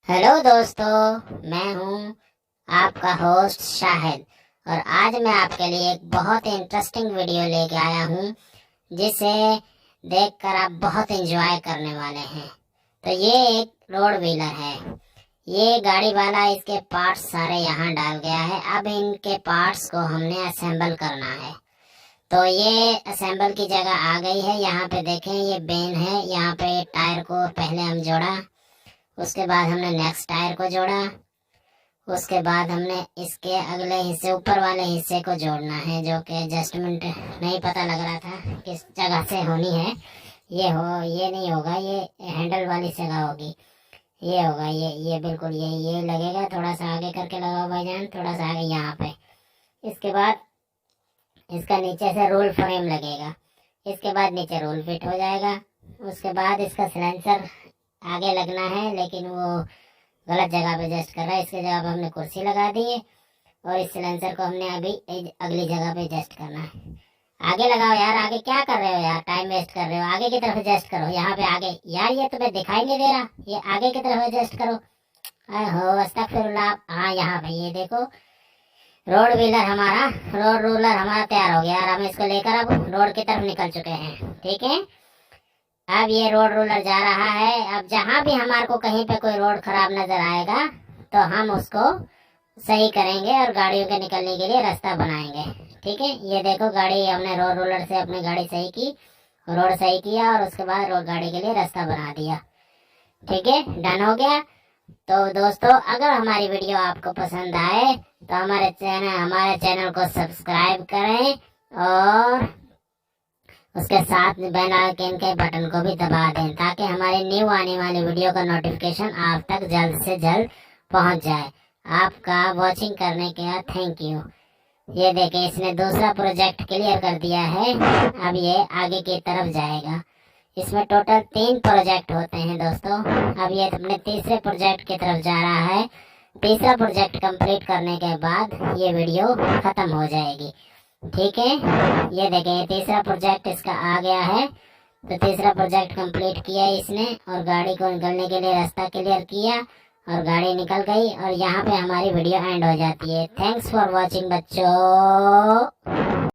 Hello दोस्तों, मैं हूं आपका होस्ट शाहिद। और आज मैं आपके लिए एक बहुत इंटरेस्टिंग वीडियो लेके आया हूं जिसे देखकर आप बहुत एंजॉय करने वाले हैं। तो ये एक रोड व्हीलर है। ये गाड़ी वाला इसके पार्ट्स सारे यहाँ डाल गया है। अब इनके पार्ट्स को हमने असेंबल करना है। तो ये असेंबल की जगह आ गई है। यहाँ पे देखें, ये बेन है। यहाँ पे टायर को पहले हम जोड़ा, उसके बाद हमने नेक्स्ट टायर को जोड़ा, उसके बाद हमने इसके अगले हिस्से, ऊपर वाले हिस्से को जोड़ना है, जो कि एडजस्टमेंट नहीं पता लग रहा था किस जगह से होनी है। ये नहीं होगा, ये हैंडल वाली जगह होगी। ये होगा, ये बिल्कुल ये लगेगा। थोड़ा सा आगे करके लगाओ भाईजान, थोड़ा सा आगे यहाँ पे। इसके बाद इसका नीचे से रोल फ्रेम लगेगा। इसके बाद नीचे रोल फिट हो जाएगा। उसके बाद इसका सिलेंसर आगे लगना है, लेकिन वो गलत जगह पे एडजस्ट कर रहा है। इसके जगह पे हमने कुर्सी लगा दी है और इस सिलेंसर को हमने अभी अगली जगह पे एडजस्ट करना है। आगे लगाओ यार, आगे क्या कर रहे हो यार, टाइम वेस्ट कर रहे हो। आगे की तरफ एडजस्ट करो, यहाँ पे आगे। यार ये तुम्हें दिखाई नहीं दे रहा, ये आगे की तरफ एडजस्ट करो। हो अस्तगफिरुल्लाह। हाँ, यहाँ पे ये देखो, रोड व्हीलर हमारा, रोड रूलर हमारा तैयार हो गया। हम इसको लेकर अब रोड की तरफ निकल चुके हैं। ठीक है, अब ये रोड रूलर जा रहा है। अब जहां भी हमारे को कहीं पे कोई रोड खराब नजर आएगा तो हम उसको सही करेंगे और गाड़ियों के निकलने के लिए रास्ता बनाएंगे। ठीक है, ये देखो, गाड़ी हमने रोड रूलर से अपनी गाड़ी सही की, रोड सही किया और उसके बाद रोड गाड़ी के लिए रास्ता बना दिया। ठीक है, डन हो गया। तो दोस्तों, अगर हमारी वीडियो आपको पसंद आए तो हमारे चैनल को सब्सक्राइब करें और उसके साथ बेल आइकन के बटन को भी दबा दें, ताकि हमारी न्यू आने वाली वीडियो का नोटिफिकेशन आप तक जल्द से जल्द पहुंच जाए। आपका वॉचिंग करने के लिए थैंक यू। ये देखें, इसने दूसरा प्रोजेक्ट क्लियर कर दिया है। अब ये आगे की तरफ जाएगा। इसमें टोटल 3 प्रोजेक्ट होते हैं दोस्तों। अब ये अपने तीसरे प्रोजेक्ट की तरफ जा रहा है। तीसरा प्रोजेक्ट कंप्लीट करने के बाद ये वीडियो खत्म हो जाएगी। ठीक है, ये देखें, तीसरा प्रोजेक्ट इसका आ गया है। तो तीसरा प्रोजेक्ट कंप्लीट किया इसने और गाड़ी को निकलने के लिए रास्ता क्लियर किया और गाड़ी निकल गई और यहाँ पे हमारी वीडियो एंड हो जाती है। थैंक्स फॉर वॉचिंग बच्चों।